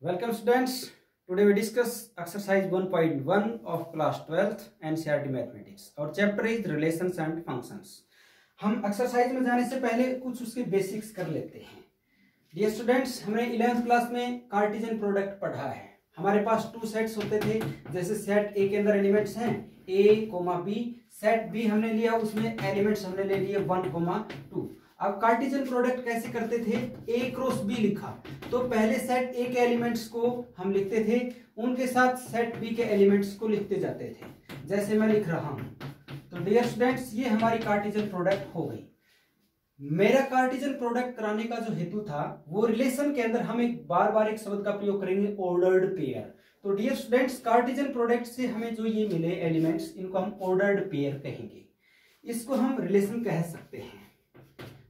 Welcome students. Today we discuss exercise 1.1 of class 12th NCERT Mathematics. Our chapter is relations and functions. हम exercise में जाने से पहले कुछ उसके बेसिक्स कर लेते हैं। डियर स्टूडेंट्स, हमने 11th क्लास में कार्टेशियन प्रोडक्ट पढ़ा है। हमारे पास टू सेट्स होते थे, जैसे सेट ए के अंदर एलिमेंट्स हैं a, b, सेट बी हमने लिया, उसमें एलिमेंट्स हमने ले लिए 1, 2। अब कार्टेशियन प्रोडक्ट कैसे करते थे? a क्रॉस b लिखा तो पहले सेट a के एलिमेंट्स को हम लिखते थे, उनके साथ सेट b के एलिमेंट्स को लिखते जाते थे, जैसे मैं लिख रहा हूं। तो डियर स्टूडेंट्स, ये हमारी कार्टेशियन प्रोडक्ट हो गई। मेरा कार्टेशियन प्रोडक्ट कराने का जो हेतु था वो रिलेशन के अंदर हम एक बार एक शब्द का प्रयोग करेंगे, ऑर्डर्ड पेयर। तो डियर स्टूडेंट्स, कार्टेशियन प्रोडक्ट से हमें जो ये मिले एलिमेंट्स, इनको हम ऑर्डर्ड पेयर कहेंगे। इसको हम रिलेशन कह सकते हैं।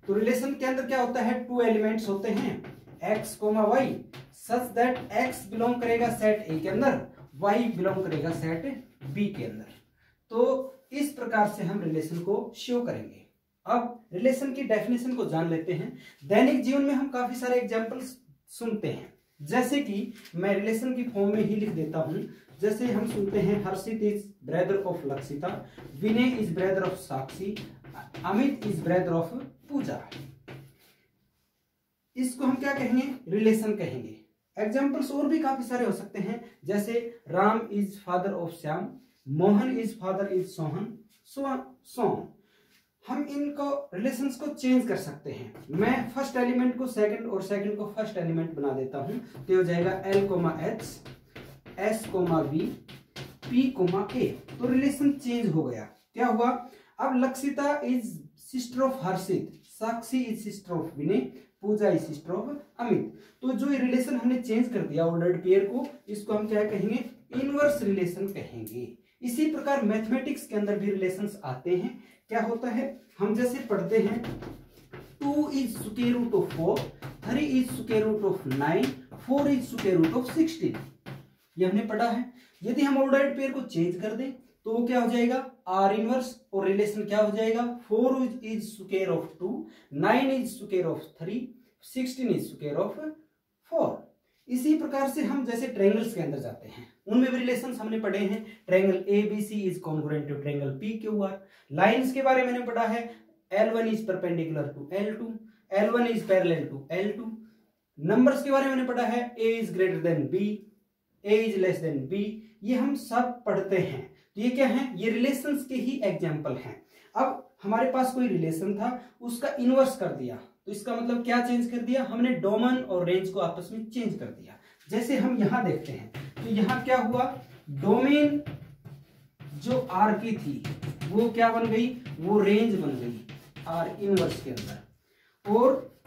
तो रिलेशन के अंदर क्या होता है? टू एलिमेंट्स होते हैं x, y, such that x belong करेगा सेट A के अंदर, y बिलोंग करेगा सेट B के अंदर। तो इस प्रकार से हम रिलेशन को शो करेंगे। अब रिलेशन की डेफिनेशन को जान लेते हैं। दैनिक जीवन में हम काफी सारे एग्जांपल्स सुनते हैं, जैसे कि मैं रिलेशन की फॉर्म में ही लिख देता हूं। जैसे हम सुनते हैं, Harshit is brother of Lakshita, Vinay is brother of Sakshi, Amit is brother of Pooja. इसको हम क्या कहेंगे? रिलेशन कहेंगे। एग्जांपल्स और भी काफी सारे हो सकते हैं, जैसे Ram is father of Shyam, Mohan is father is Sohan, so हम इनको रिलेशंस को चेंज कर सकते हैं। मैं फर्स्ट एलिमेंट को सेकंड और सेकंड को फर्स्ट एलिमेंट बना देता हूं, तो हो जाएगा L, H, S, V, P, A। तो रिलेशन चेंज हो गया। क्या हुआ? अब Lakshita is sister of Harshit, Sakshi is sister of Vinay, Pooja is sister of Amit. तो जो ये रिलेशन हमने चेंज कर दिया ऑर्डर्ड पेयर को, इसको हम क्या कहेंगे? इनवर्स रिलेशन कहेंगे। इसी प्रकार मैथमेटिक्स के अंदर भी रिलेशंस आते हैं। क्या होता है? हम जैसे पढ़ते हैं 2 is square root of 4, 3 is square root of 9, 4 is square root of 16। ये हमने पढ़ा है। यदि हम ऑर्डर्ड पेयर को चेंज कर दें तो वो क्या हो जाएगा? Are inverse. और रिलेशन क्या हो जाएगा? 4 is square of 2, 9 is square of 3, 16 is square of 4। इसी प्रकार से हम जैसे ट्रायंगल्स के अंदर जाते हैं, उनमें भी रिलेशंस हमने पढ़े हैं। Triangle ABC is congruent to triangle PQR। Lines के बारे में मैंने पढ़ा है, L1 is perpendicular to L2, L1 is parallel to L2। Numbers के बारे में मैंने पढ़ा है, A is greater than B, A is less than B। ये हम सब पढ़ते हैं। तो ये क्या है? ये रिलेशंस के ही एग्जाम्पल हैं। अब हमारे पास कोई रिलेशन था, उसका इनवर्स कर दिया, तो इसका मतलब क्या चेंज कर दिया? हमने डोमेन और रेंज को आपस में चेंज कर दिया। जैसे हम यहां देखते हैं, तो यहां क्या हुआ? डोमेन जो आर की थी वो क्या बन गई? वो रेंज बन गई आर इनवर्स के अंदर। और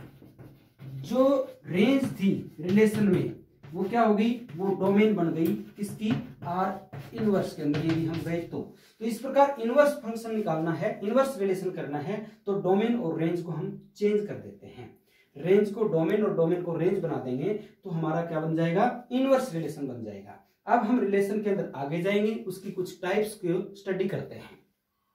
जो रेंज थी रिलेशन में वो क्या हो गई? वो डोमेन बन गई किसकी? आर इनवर्स के अंदर। यदि हम गए तो इस प्रकार इनवर्स फंक्शन निकालना है, इनवर्स रिलेशन करना है, तो डोमेन और रेंज को हम चेंज कर देते हैं। रेंज को डोमेन और डोमेन को रेंज बना देंगे तो हमारा क्या बन जाएगा? इनवर्स रिलेशन बन जाएगा। अब हम रिलेशन के अंदर आगे जाएंगे, उसकी कुछ टाइप्स को स्टडी करते हैं।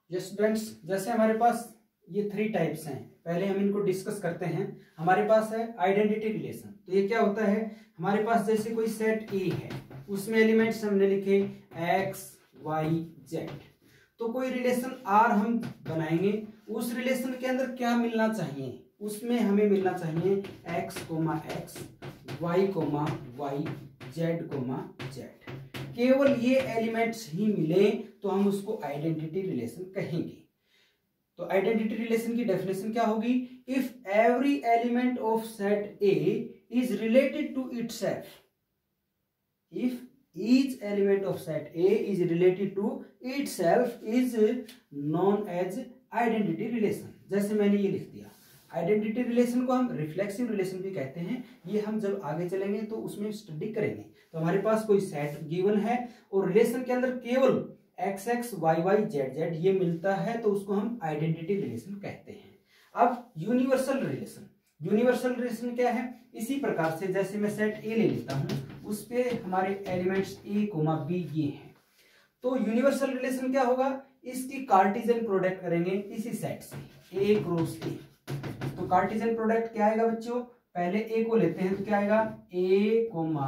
यस स्टूडेंट्स, जैसे हमारे पास ये 3 टाइप्स हैं, पहले हम इनको डिस्कस करते हैं। हमारे पास है आइडेंटिटी रिलेशन। तो ये क्या होता है? हमारे पास जैसे कोई सेट A है, उसमें एलिमेंट्स हमने लिखे X, Y, Z। तो कोई रिलेशन R हम बनाएंगे, उस रिलेशन के अंदर क्या मिलना चाहिए? उसमें हमें मिलना चाहिए X, Y, Y, Z। केवल ये एलिमेंट्स ही मिले तो हम उसको आइडेंटिटी रिलेशन कहेंगे। तो आइडेंटिटी रिलेशन की डेफिनेशन क्या होगी? If every element of set A is related to itself, if each element of set A is related to itself is known as identity relation। जैसे मैंने ये लिख दिया। आइडेंटिटी रिलेशन को हम रिफ्लेक्सिव रिलेशन भी कहते हैं। ये हम जब आगे चलेंगे तो उसमें स्टडी करेंगे। तो हमारे पास कोई सेट गिवन है और रिलेशन के अंदर केवल XX, YY, ZZ ये मिलता है, तो उसको हम आइडेंटिटी रिलेशन कहते हैं। अब यूनिवर्सल रिलेशन, यूनिवर्सल रिलेशन क्या है? इसी प्रकार से जैसे मैं सेट A ले लेता हूं, उस पे हमारे एलिमेंट्स A, B ये हैं। तो यूनिवर्सल रिलेशन क्या होगा? इसकी कार्टेशियन प्रोडक्ट करेंगे इसी सेट से, A क्रॉस A। तो कार्टेशियन प्रोडक्ट क्या आएगा बच्चों? पहले ए को लेते हैं तो क्या आएगा ए कोमा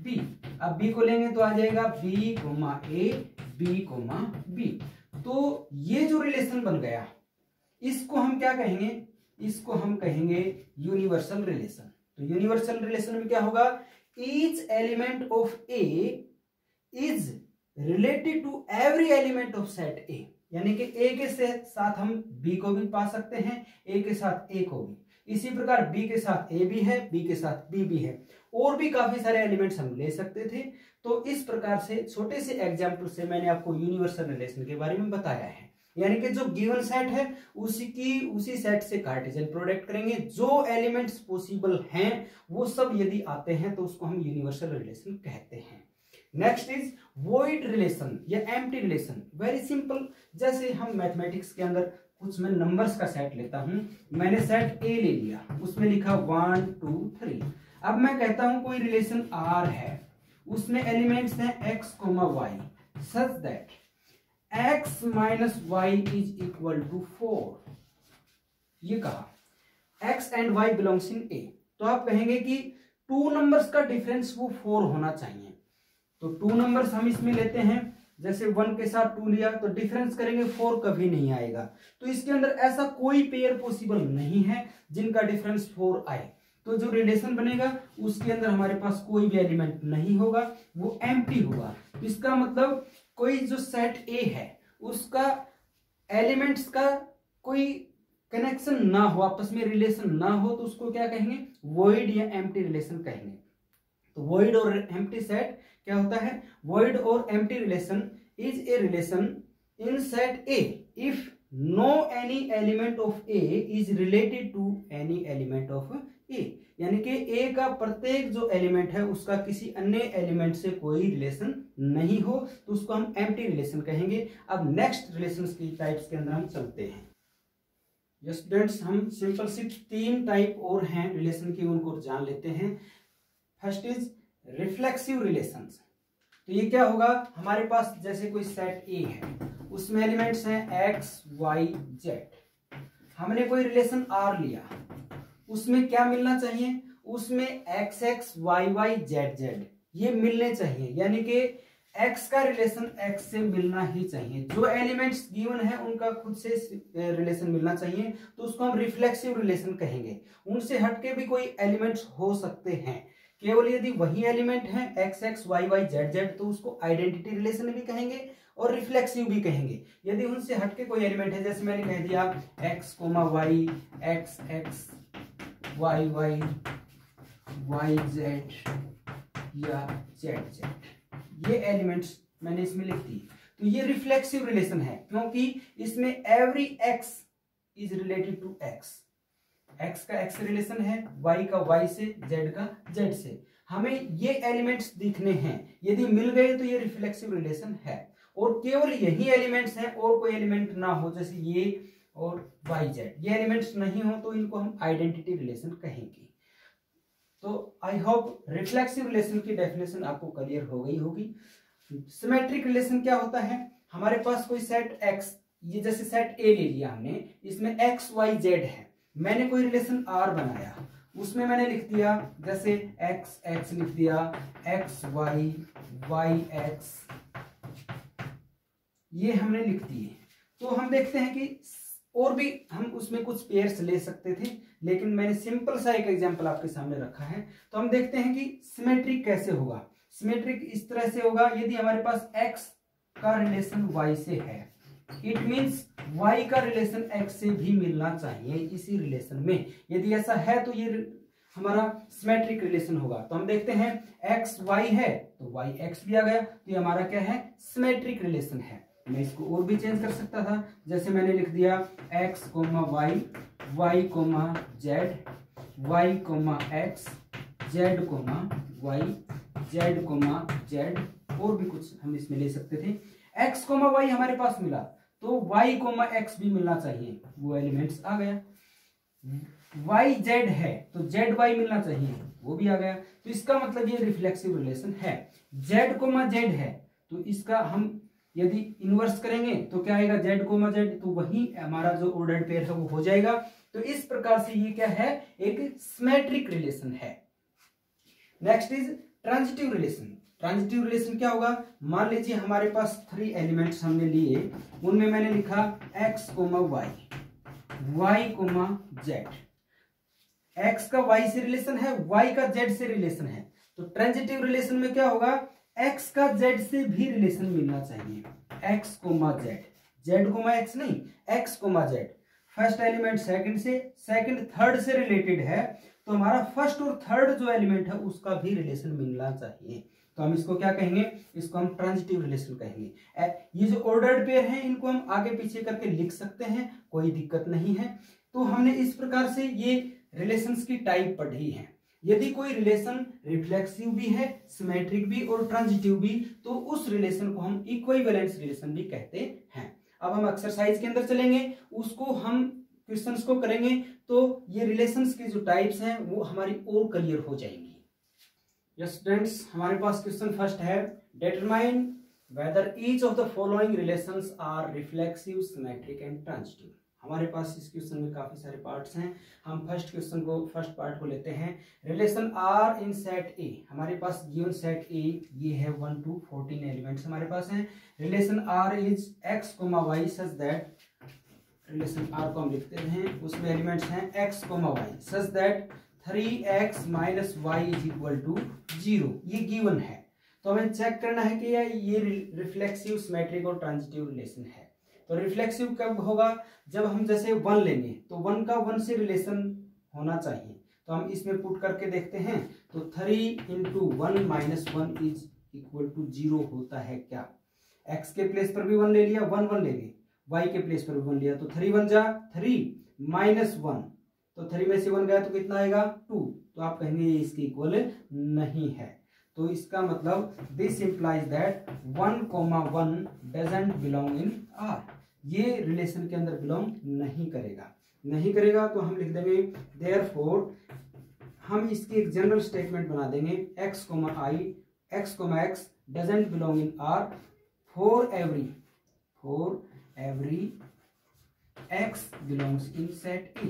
बी। अब बी को लेंगे तो आ जाएगा B comma A B comma B. तो ये जो रिलेशन बन गया इसको हम क्या कहेंगे, इसको हम कहेंगे यूनिवर्सल रिलेशन। तो यूनिवर्सल रिलेशन में क्या होगा, each element of A is related to every element of set A. यानी कि ए के साथ हम बी को भी पा सकते हैं, ए के साथ ए को भी, इसी प्रकार बी के साथ ए भी है, बी के साथ बी भी है, और भी काफी सारे एलिमेंट्स हम ले सकते थे। तो इस प्रकार से छोटे से एग्जाम्पल से मैंने आपको यूनिवर्सल रिलेशन के बारे में बताया है। यानी कि जो गिवन सेट है उसी सेट से कार्टेशियन प्रोडक्ट करेंगे, जो एलिमेंट्स पॉसिबल हैं वो सब यदि आते हैं तो उसको हम यूनिवर्सल रिलेशन कहते हैं। नेक्स्ट इज वॉइड रिलेशन या एम्प्टी रिलेशन। वेरी सिंपल, जैसे हम मैथमेटिक्स के अंदर कुछ मैं नंबर्स का सेट लेता हूं, मैंने सेट ए ले लिया, उसमें लिखा 1 2 3। अब मैं कहता हूं कोई रिलेशन आर है, उसमें एलिमेंट्स हैं x, y, such that x minus Y is equal to 4। ये कहा x and y belongs in A, तो आप कहेंगे कि टू नंबर्स का डिफरेंस वो 4 होना चाहिए। तो टू नंबर्स हम इसमें लेते हैं, जैसे 1 के साथ 2 लिया तो डिफरेंस करेंगे 4 कभी नहीं आएगा। तो इसके अंदर ऐसा कोई पेयर पॉसिबल नहीं है जिनका डिफरेंस 4 आए। तो जो रिलेशन बनेगा उसके अंदर हमारे पास कोई भी एलिमेंट नहीं होगा, वो एम्प्टी होगा। इसका मतलब कोई जो सेट ए है उसका एलिमेंट्स का कोई कनेक्शन ना हो, आपस में रिलेशन ना हो, तो उसको क्या कहेंगे, वॉइड या एम्प्टी रिलेशन कहेंगे। तो वॉइड और एम्प्टी सेट क्या होता है, वॉइड और empty relation is a relation in set A if no any element of A is related to any element of A. यानी कि ए का प्रत्येक जो एलिमेंट है उसका किसी अन्य एलिमेंट से कोई रिलेशन नहीं हो, तो उसको हम एम्प्टी रिलेशन कहेंगे। अब नेक्स्ट रिलेशंस की टाइप्स के अंदर हम चलते हैं। यस स्टूडेंट्स, हम सिंपल सी 3 टाइप और हैं रिलेशन की, उनको जान लेते हैं। First is reflexive relations. तो ये क्या होगा, हमारे पास जैसे कोई सेट ए है, उसमें एलिमेंट्स हैं x, y, z। हमने कोई रिलेशन r लिया, उसमें क्या मिलना चाहिए, उसमें x x, y y, z z ये मिलने चाहिए। यानी कि x का रिलेशन x से मिलना ही चाहिए। जो एलिमेंट्स गिवन है उनका खुद से रिलेशन मिलना चाहिए, तो उसको हम रिफ्लेक्सिव रिलेशन कहेंगे। उनसे हटके भी कोई एलिमेंट्स हो सकते हैं, केवल यदि वही एलिमेंट है x x, y y, z z तो उसको आइडेंटिटी रिलेशन भी कहेंगे और रिफ्लेक्सिव भी कहेंगे। यदि उनसे हटके कोई एलिमेंट है, जैसे मैंने कह दिया x, y, x x, y y, y z या z z, ये एलिमेंट्स मैंने इसमें लिख दी, तो ये रिफ्लेक्सिव रिलेशन है, क्योंकि इसमें every x is related to x। x का x से रिलेशन है, y का y से, z का z से। हमें ये एलिमेंट्स दिखने हैं, यदि मिल गए तो ये रिफ्लेक्सिव रिलेशन है। और केवल यही एलिमेंट्स हैं, और कोई एलिमेंट ना हो, जैसे ये और y z, ये एलिमेंट्स नहीं हो तो इनको हम आइडेंटिटी रिलेशन कहेंगे। तो आई होप रिफ्लेक्सिव रिलेशन की डेफिनेशन आपको क्लियर हो गई होगी। सिमेट्रिक रिलेशन क्या होता है, हमारे पास कोई सेट x, ये जैसे सेट A ले लिया हमने, इसमें x y z है, मैंने कोई रिलेशन R बनाया, उसमें मैंने लिख दिया जैसे x x लिख दिया, x y y x, ये हमने लिख दिए। तो हम देखते हैं कि और भी हम उसमें कुछ पेयर्स ले सकते थे, लेकिन मैंने सिंपल सा एक एग्जांपल आपके सामने रखा है। तो हम देखते हैं कि सिमेट्रिक कैसे होगा। सिमेट्रिक इस तरह से होगा, यदि हमारे पास x का रिलेशन y से है, इट मीन्स y का रिलेशन x से भी मिलना चाहिए इसी रिलेशन में। यदि ऐसा है तो ये हमारा सिमेट्रिक रिलेशन होगा। तो हम देखते हैं x y है तो y x भी आ गया, तो ये हमारा क्या है, सिमेट्रिक रिलेशन है। मैं इसको और भी चेंज कर सकता था, जैसे मैंने लिख दिया x, y, y, z, y, x, z, y, z, z, और भी कुछ हम इसमें ले सकते थे। x, y हमारे पास मिला तो y, x भी मिलना चाहिए, वो एलिमेंट्स आ गया। y z है तो z y मिलना चाहिए, वो भी आ गया। तो इसका मतलब ये रिफ्लेक्सिव रिलेशन है। z, z है तो इसका हम यदि इन्वर्स करेंगे तो क्या आएगा, z, z, तो वही हमारा जो ऑर्डर्ड पेयर है वो हो जाएगा। तो तो इस प्रकार से ये क्या है, एक सिमेट्रिक रिलेशन है। Next is transitive relation. Transitive relation क्या होगा, मान लीजिए हमारे पास 3 एलिमेंट्स हमने लिए, उनमें मैंने लिखा x, y, y, z। x का y से रिलेशन है, y का z से रिलेशन है। तो ट्रांजिटिव रिलेशन में क्या होगा, x का z से भी रिलेशन मिलना चाहिए। x, z, z, x नहीं, x, z। First element second से, सेकंड थर्ड से रिलेटेड है, तो हमारा फर्स्ट और थर्ड जो एलिमेंट है उसका भी रिलेशन मिलना चाहिए। तो हम इसको क्या कहेंगे, इसको हम ट्रांजिटिव रिलेशन कहेंगे। ये जो ऑर्डर्ड पेयर हैं इनको हम आगे पीछे करके लिख सकते हैं, कोई दिक्कत नहीं है। तो हमने इस प्रकार से ये रिलेशंस की टाइप पढ़ी है। यदि कोई रिलेशन रिफ्लेक्सिव भी है, सिमेट्रिक भी और ट्रांजिटिव भी, तो उस रिलेशन को हम इक्विवेलेंस रिलेशन भी कहते हैं। अब हम एक्सरसाइज के अंदर चलेंगे, उसको हम क्वेश्चंस को करेंगे, तो ये रिलेशंस की जो टाइप्स हैं वो हमारी और क्लियर हो जाएंगी। यस स्टूडेंट्स, हमारे पास क्वेश्चन फर्स्ट है, determine whether each of the following relations are reflexive, symmetric and transitive. हमारे पास इस क्वेश्चन में काफी सारे पार्ट्स हैं। हम फर्स्ट पार्ट को लेते हैं। Relation R in set A, हमारे पास गिवन सेट ए ये है 1 to 14 एलिमेंट्स हमारे पास हैं। Relation R is x, y such that, relation R को हम लिखते हैं, उसमें एलिमेंट्स हैं x, y such that 3x - y = 0। ये गिवन है, तो हमें चेक करना है कि ये रिफ्लेक्सिव, सिमेट्रिक और ट्रांजिटिव रिलेशन है। तो रिफ्लेक्सिव कब होगा, जब हम जैसे 1 लेंगे तो 1 का 1 से रिलेशन होना चाहिए। तो हम इसमें पुट करके देखते हैं, तो 3 × 1 - 1 = 0 होता है क्या। x के प्लेस पर भी 1 ले लिया, 1 1 लेंगे, y के प्लेस पर भी 1 लिया, तो 3 1 जा 3 - 1, तो 3 में से 1 गया तो कितना आएगा 2। तो आप कहेंगे ये इसके इक्वल नहीं है। तो इसका मतलब this implies that 1, 1 doesn't belong in R। ये रिलेशन के अंदर बिलोंग नहीं करेगा। तो हम लिख देंगे देयरफॉर, हम इसकी एक जनरल स्टेटमेंट बना देंगे, x, x doesn't belong in R for every x belongs in set A।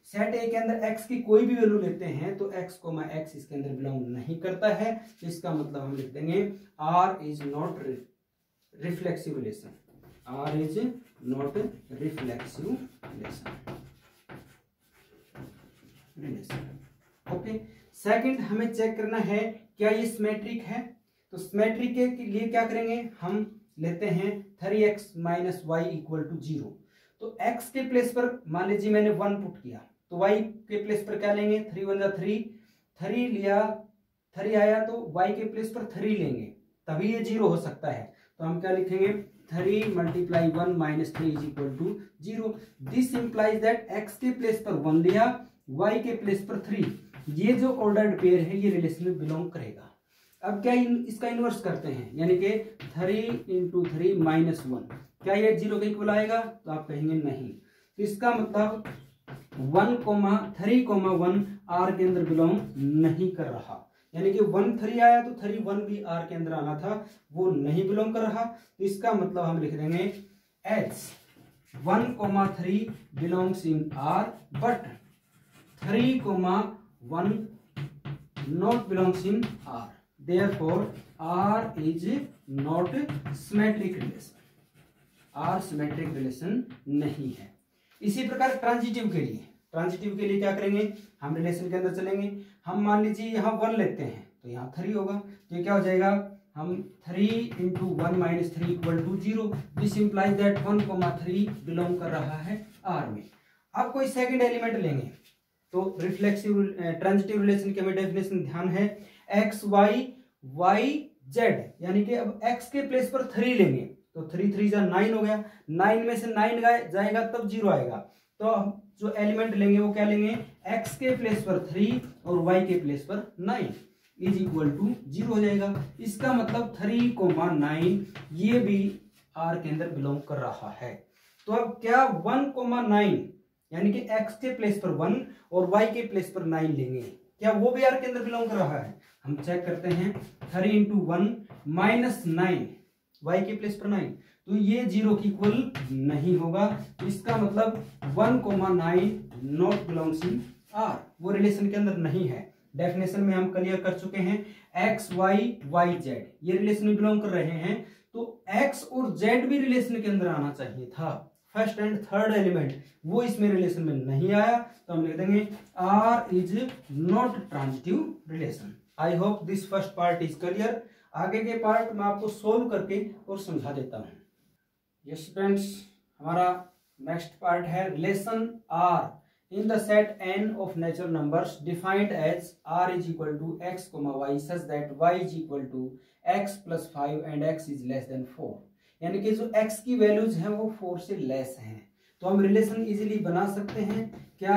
Set ए के अंदर x की कोई भी वैल्यू लेते हैं तो x, इसके अंदर बिलोंग नहीं करता है। तो इसका मतलब हम लिख देंगे R is not reflexive relation, R is not reflexive relation. Okay, second हमें चेक करना है क्या ये सिमेट्रिक है। तो सिमेट्रिक के लिए क्या करेंगे, हम लेते हैं 3x - y = 0। तो x के प्लेस पर मान लीजिए मैंने 1 पुट किया, तो y के प्लेस पर क्या लेंगे, 3 1 जा 3 लिया, 3 आया तो y के प्लेस पर 3 लेंगे, तभी ये 0 हो सकता है। तो हम क्या लिखेंगे, 3 × 1 - 3 = 0। दिस इंप्लाइज दैट x के प्लेस पर 1 लिया, y के प्लेस पर 3, ये जो ऑर्डर्ड पेयर है ये रिलेशन में बिलोंग करेगा। अब क्या इसका इनवर्स करते हैं, यानी कि 3 × 3 - 1, क्या ये 0 के इक्वल आएगा, तो आप कहेंगे नहीं। तो इसका मतलब 1, 3, 1 R के अंदर बिलोंग नहीं कर रहा, यानी कि 1 3 आया तो 3 1 भी R के अंदर आना था, वो नहीं बिलोंग कर रहा। तो इसका मतलब हम लिख देंगे H 1, 3 belongs in R but 3, 1 not belongs in R, therefore R is not symmetric relation, R symmetric relation नहीं है। इसी प्रकार ट्रांजिटिव के लिए क्या करेंगे, हम रिलेशन के अंदर चलेंगे। हम मान लीजिए यहाँ 1 लेते हैं तो यहाँ 3 होगा, तो ये क्या हो जाएगा, हम 3 × 1 - 3 = 0। दिस इंप्लाइज दैट 1, 3 बिलोंग कर रहा है R में। अब कोई सेकंड एलिमेंट लेंगे तो रिफ्लेक्सिव ट्रांजिटिव रिलेशन की हमें डेफिनेशन ध्यान है, x, y z, यानी कि अब x के प्लेस पर 3 लेंगे तो 3 3 जा 9 हो गया, 9 में से 9 जाएगा तब 0 आएगा। तो हम जो एलिमेंट लेंगे वो क्या लेंगे, x के प्लेस पर 3 और y के प्लेस पर 9 = 0 हो जाएगा। इसका मतलब 3, 9 ये भी R के अंदर बिलोंग कर रहा है। तो अब क्या 1, 9 यानी कि x के प्लेस पर 1 और y के प्लेस पर 9 लेंगे, क्या वो भी R के अंदर बिलोंग कर रहा है। हम चेक करते हैं, 3 × 1 - 9 y के प्लेस पर 9, तो ये 0 की इक्वल नहीं होगा। तो इसका मतलब 1, 9 नॉट बिलोंग्स इन आर, वो रिलेशन के अंदर नहीं है। डेफिनेशन में हम क्लियर कर चुके हैं, एक्स वाई वाई जेड ये रिलेशन में बिलोंग कर रहे हैं, तो एक्स और जेड भी रिलेशन के अंदर आना चाहिए था। फर्स्ट एंड थर्ड एलिमेंट वो इसमें रिलेशन में नहीं आया, तो हम लिख देंगे R is not transitive relation. I hope this first part is clear. आगे के पार्ट मैं आपको सोल्व करके और समझा देता हूं। यस स्टूडेंट्स, हमारा नेक्स्ट पार्ट है relation R in the set n of natural numbers defined as r is equal to x comma y such that y is equal to x plus 5 and x is less than 4, यानी कि जो x की values हैं वो 4 से less हैं, तो हम रिलेशन इजीली बना सकते हैं। क्या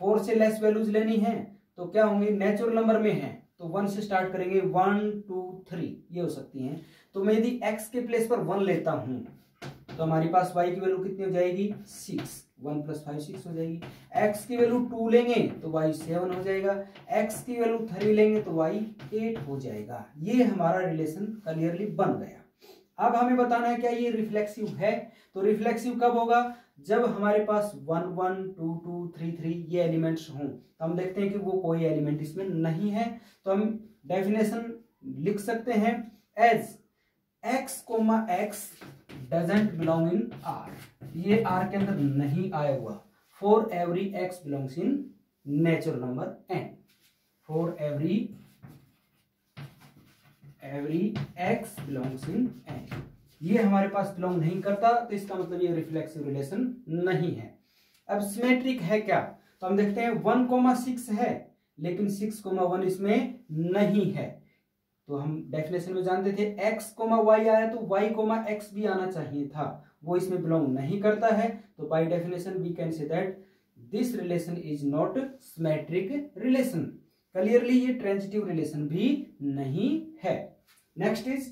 4 से लेस वैल्यूज लेनी है तो क्या होंगे, नेचुरल नंबर में है तो 1 से स्टार्ट करेंगे, 1 2 3 ये हो सकती हैं। तो मैं यदि x के प्लेस पर 1 लेता हूं तो हमारी पास y की वैल्यू कितनी हो जाएगी, 6, 1 + 5 6 हो जाएगी। x की वैल्यू 2 लेंगे तो y 7 हो जाएगा, x की वैल्यू 3 लेंगे तो y 8 हो जाएगा। ये हमारा रिलेशन क्लियरली बन गया। अब हमें बताना है क्या ये रिफ्लेक्सिव है, तो रिफ्लेक्सिव कब होगा, जब हमारे पास 1 1 2 2 3 3 ये एलिमेंट्स हों। तो हम देखते हैं कि वो कोई एलिमेंट इसमें नहीं है, तो हम डेफिनेशन लिख सकते हैं as x, x doesn't belong in R, ये R के अंदर नहीं आया हुआ। For every x belongs in natural number n, for every x belongs in n, ये हमारे पास बिलोंग नहीं करता, तो इसका मतलब ये रिफ्लेक्सिव रिलेशन नहीं है। अब सिमेट्रिक है क्या, तो हम देखते हैं 1,6 है लेकिन 6,1 इसमें नहीं है, तो हम डेफिनेशन में जानते थे x, y आया तो y, x भी आना चाहिए था, वो इसमें बिलोंग नहीं करता है, तो by definition we can say that this relation is not symmetric relation. Clearly ये ट्रांजिटिव रिलेशन भी नहीं है। Next is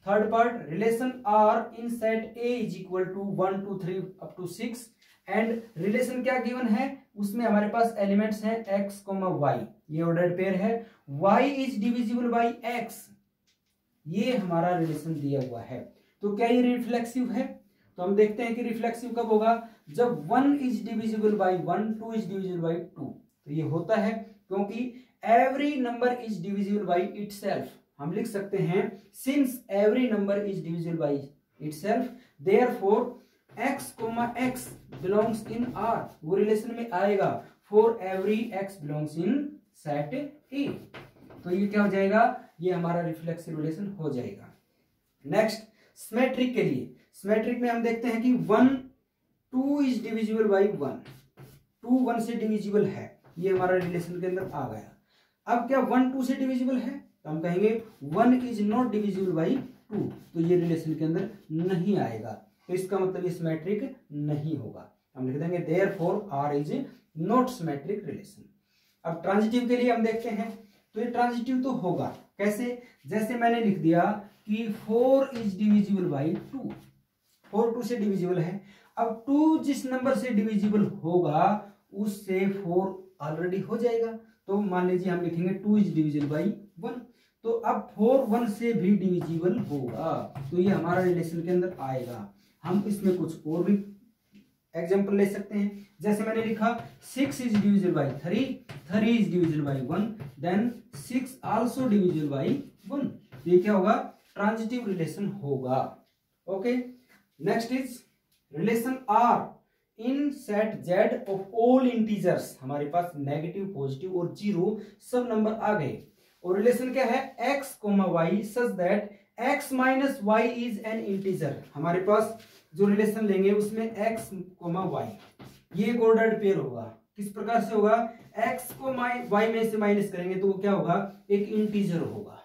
third part, relation R in set A is equal to 1 2 3 up to 6 and relation क्या given है, उसमें हमारे पास elements हैं x, y, ये ऑर्डर्ड पेयर है, y is divisible by x, ये हमारा रिलेशन दिया हुआ है। तो क्या ये रिफ्लेक्सिव है, तो हम देखते हैं कि रिफ्लेक्सिव कब होगा, जब 1 is divisible by 1, 2 is divisible bye 2, तो ये होता है क्योंकि every number is divisible by itself. हम लिख सकते हैं since every number is divisible by itself therefore x, x belongs in R, वो रिलेशन में आएगा for every x belongs in set A, तो ये क्या हो जाएगा, ये हमारा रिफ्लेक्सिव रिलेशन हो जाएगा। नेक्स्ट सिमेट्रिक के लिए, सिमेट्रिक में हम देखते हैं कि 1 2 इज डिविजिबल बाय 1, 2 1 से डिविजिबल है, ये हमारा रिलेशन के अंदर आ गया। अब क्या 1 2 से डिविजिबल है, तो हम कहेंगे 1 इज नॉट डिविजिबल बाय 2, तो ये रिलेशन के अंदर नहीं आएगा, तो इसका मतलब ये सिमेट्रिक नहीं होगा। हम लिख देंगे therefore R is not symmetric relation. अब ट्रांजिटिव के लिए हम देखते हैं, तो ये ट्रांजिटिव तो होगा कैसे, जैसे मैंने लिख दिया कि 4 इज डिविजिबल बाय 2, 4 2 से डिविजिबल है। अब 2 जिस नंबर से डिविजिबल होगा उससे 4 ऑलरेडी हो जाएगा, तो मान लीजिए हम लिखेंगे 2 इज डिविजिबल बाय 1, तो अब 4 1 से भी डिविजिबल होगा, तो ये हमारा रिलेशन के अंदर आएगा। हम इसमें कुछ और भी एग्जांपल ले सकते हैं, जैसे मैंने लिखा 6 is divisible by 3, 3 is divisible by 1, then 6 also divisible by 1, ये क्या होगा, ट्रांजिटिव रिलेशन होगा। Okay, next is relation R in set Z of all integers, हमारे पास नेगेटिव, पॉजिटिव और 0 सब नंबर आ गए, और रिलेशन क्या है x, y such that x minus y is an integer. हमारे पास जो रिलेशन लेंगे उसमें x, y ये एक ऑर्डर्ड पेयर होगा। किस प्रकार से होगा, x को y में से माइनस करेंगे तो वो क्या होगा, एक इंटीजर होगा।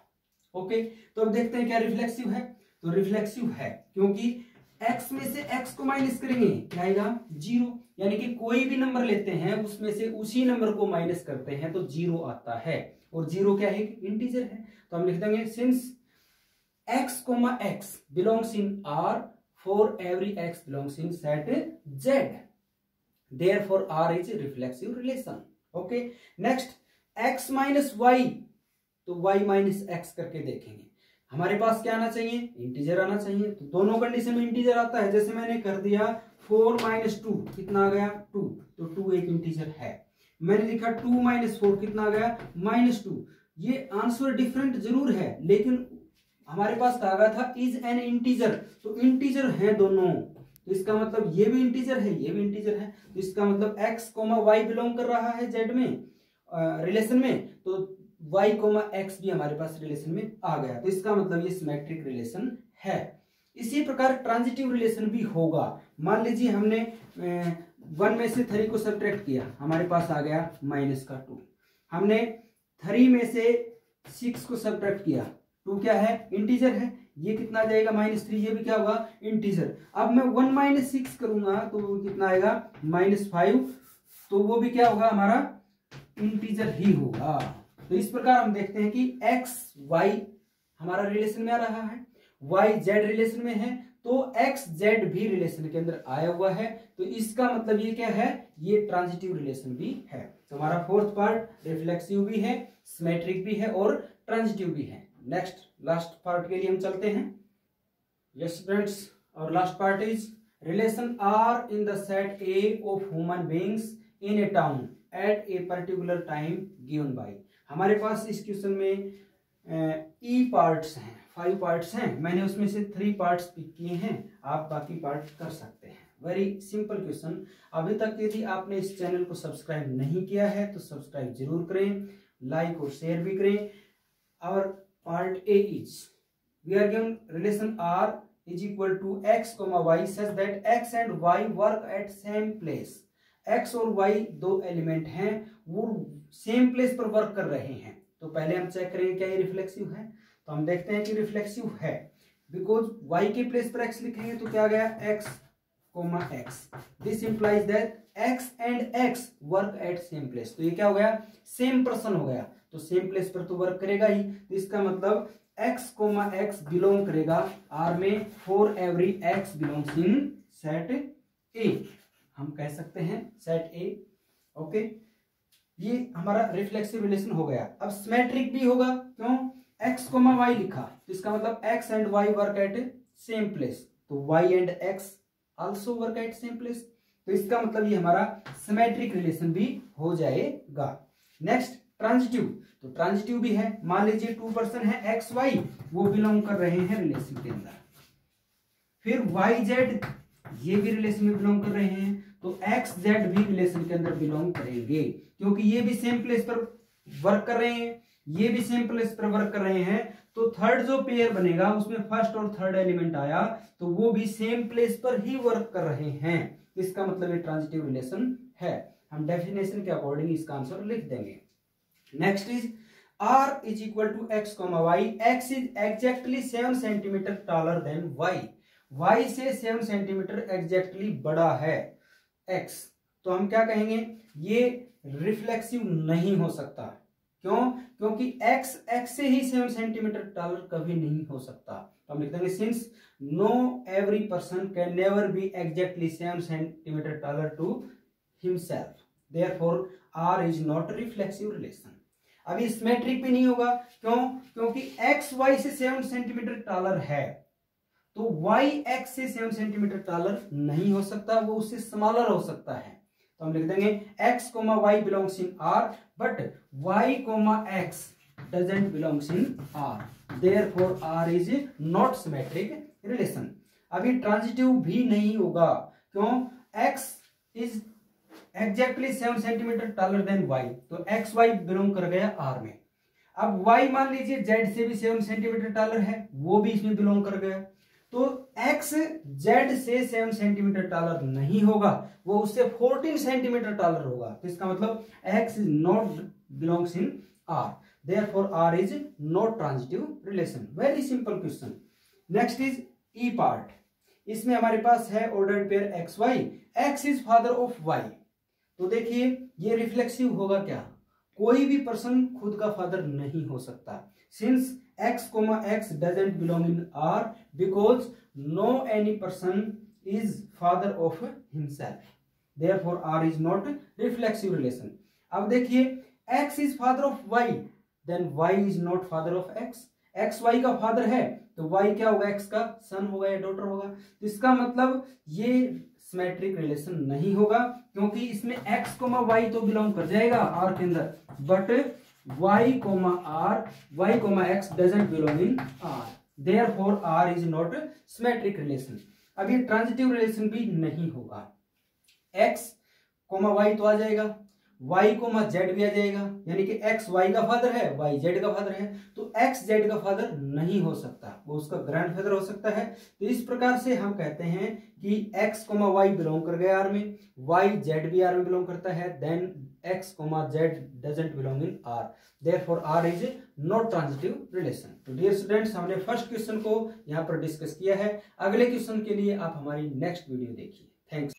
ओके, तो अब देखते हैं क्या रिफ्लेक्सिव है, तो रिफ्लेक्सिव है क्योंकि x में से x को माइनस करेंगे क्या आएगा, 0, यानी कि कोई भी नंबर लेते हैं उसमें से उसी नंबर को माइनस करते हैं तो 0 आता है, और 0 क्या है, इंटीजर है। तो हम लिख देंगे since x, x belongs in R for every x belongs in set Z, therefore R is a reflexive relation. Okay, next x minus y, तो y minus x करके देखेंगे, हमारे पास क्या आना चाहिए, इंटीजर आना चाहिए, तो दोनों कंडीशन में इंटीजर आता है। जैसे मैंने कर दिया 4 माइनस 2 कितना आ गया 2, तो 2 एक इंटीजर है। मैंने लिखा 2 माइनस 4 कितना आ गया -2। ये आंसर डिफरेंट जरूर है, लेकिन हमारे पास कहा गया था इज एन इंटीजर, तो इंटीजर है दोनों, तो इसका मतलब ये भी इंटीजर है, ये भी इंटीजर है, तो इसका मतलब x, y बिलोंग कर रहा है z में रिलेशन में, तो y, x भी हमारे पास रिलेशन में आ गया, तो इसका मतलब ये सिमेट्रिक रिलेशन है। इसी प्रकार ट्रांजिटिव रिलेशन भी होगा। मान लीजिए हमने 1 में से 3 को सब्ट्रैक्ट किया, हमारे पास आ गया -2। हमने 3 में से 6 को सब्ट्रैक्ट किया, 2 क्या है इंटीजर है, ये कितना जाएगा -3, ये भी क्या होगा इंटीजर। अब मैं 1 - 6 करूंगा तो कितना आएगा -5, तो वो भी क्या होगा हमारा इंटीजर ही होगा। तो इस प्रकार हम देखते हैं कि x y हमारा रिलेशन में आ रहा है, y z रिलेशन में है, तो x z भी रिलेशन के अंदर आया हुआ है, तो इसका मतलब ये क्या है, ये ट्रांजिटिव रिलेशन भी है। तो हमारा फोर्थ पार्ट रिफ्लेक्सिव भी है, सिमेट्रिक भी है और ट्रांजिटिव भी है। नेक्स्ट लास्ट पार्ट के लिए हम चलते हैं। यस फ्रेंड्स, और last part is relation R in the set A of human beings in a town at a particular time given by. हमारे पास इस क्वेश्चन में ई पार्ट्स हैं, 5 पार्ट्स हैं, मैंने उसमें से 3 पार्ट्स पिक किए हैं, आप बाकी पार्ट कर सकते हैं। Very simple question. अभी तक यदि आपने इस चैनल को सब्सक्राइब नहीं किया है तो सब्सक्राइब जरूर करें, लाइक और शेयर भी करें। और part A is we are given relation R is equal to x, y such that x and y work at same place. x और y 2 एलिमेंट हैं, वो सेम प्लेस पर वर्क कर रहे हैं। तो पहले हम चेक करेंगे क्या ये रिफ्लेक्सिव है, तो हम देखते हैं कि रिफ्लेक्सिव है, बिकॉज y के प्लेस पर x लिखेंगे तो क्या गया x, x। This implies that x and x work at same place, तो ये क्या हो गया सेम पर्सन हो गया, तो सेम प्लेस पर तो वर्क करेगा ही, तो इसका मतलब x, x बिलोंग करेगा R में for every x belongs in set A, हम कह सकते हैं सेट A। ओके, ये हमारा रिफ्लेक्सिव रिलेशन हो गया। अब सिमेट्रिक भी होगा, क्यों, x, y लिखा, तो इसका मतलब x and y work at same place, तो y and x also work at same place, तो इसका मतलब ये हमारा सिमेट्रिक रिलेशन भी हो जाएगा। नेक्स्ट ट्रांजिटिव, तो ट्रांजिटिव भी है। मान लीजिए 2 पर्सन है x y, वो बिलोंग कर रहे हैं रिलेशन के अंदर, फिर y z ये भी रिलेशन में बिलोंग कर रहे हैं, तो x z भी रिलेशन के अंदर बिलोंग करेंगे, क्योंकि ये भी सेम प्लेस पर वर्क कर रहे हैं, ये भी सेम प्लेस पर वर्क कर रहे हैं, तो थर्ड जो पेयर बनेगा उसमें फर्स्ट और थर्ड एलिमेंट आया, तो वो भी सेम प्लेस पर ही वर्क कर रहे हैं, इसका मतलब ये ट्रांजिटिव रिलेशन है। हम डेफिनेशन के अकॉर्डिंग इसका आंसर लिख देंगे। Next is R is equal to x, y, x is exactly 7 centimetre taller than y, y से 7 सेंटीमीटर एग्जैक्टली बड़ा है x, तो हम क्या कहेंगे, ये रिफ्लेक्सिव नहीं हो सकता। क्यों, क्योंकि x से ही 7 सेंटीमीटर taller कभी नहीं हो सकता, तो हम लिख देंगे since know every person can never be exactly 7 centimetre taller to himself, therefore R is not reflexive relation. अभी सिमेट्रिक भी नहीं होगा, क्यों, क्योंकि x y से 7 सेंटीमीटर टालर है, तो y x से 7 सेंटीमीटर टालर नहीं हो सकता, वो उससे स्मॉलर हो सकता है, तो हम लिख देंगे x, y belongs in R but y, x doesn't belongs in R, therefore R is not symmetric relation. अभी ट्रांजिटिव भी नहीं होगा, क्यों, x is exactly 7 centimetre taller than y, तो एक्स वाई बिलोंग कर गया R में। अब y मान लीजिए z से भी 7 सेंटीमीटर टालर है, वो भी इसमें बिलोंग कर गया, तो x z से 7 सेंटीमीटर टालर नहीं होगा, वो उससे 14 सेंटीमीटर टालर होगा, तो इसका मतलब x is not belongs in R, therefore R is not transitive relation. Very simple question. Next is e part, इसमें हमारे पास है ordered pair x y, x is father of y, तो देखिए ये रिफ्लेक्सिव होगा क्या, कोई भी पर्सन खुद का फादर नहीं हो सकता, since x, x doesn't belong in R because no any person is father of himself, therefore R is not reflexive relation. अब देखिए x is father of y, then y is not father of x, x y का father है तो y क्या होगा, x का सन होगा या डॉटर होगा, तो इसका मतलब ये सिमेट्रिक रिलेशन नहीं होगा, क्योंकि इसमें x कोमा वाई तो बिलोंग कर जाएगा आर के अंदर, but y comma R, y comma x doesn't belong in R, therefore R is not symmetric relation. अब ये ट्रांजिटिव रिलेशन भी नहीं होगा। x कोमा वाई तो आ जाएगा, y कोमा जेड भी आ जाएगा, यानी कि x y का फादर है, y z का फादर है, तो x z का फादर नहीं हो सकता, वो उसका ग्रैंडफादर हो सकता है। तो इस प्रकार से हम कहते हैं कि x कोमा वाई बिलोंग कर गया आर में, y z भी आर में बिलोंग करता है, then x comma z doesn't belong in R, therefore R is not transitive relation. तो डियर स्टूडेंट्स, हमने फर्स्ट क्वेश्चन को यहाँ पर डिस्कस किया है। अगले क्वेश्चन के लिए आप हमारी नेक्स्ट वीडियो देखिए। थैंक्स।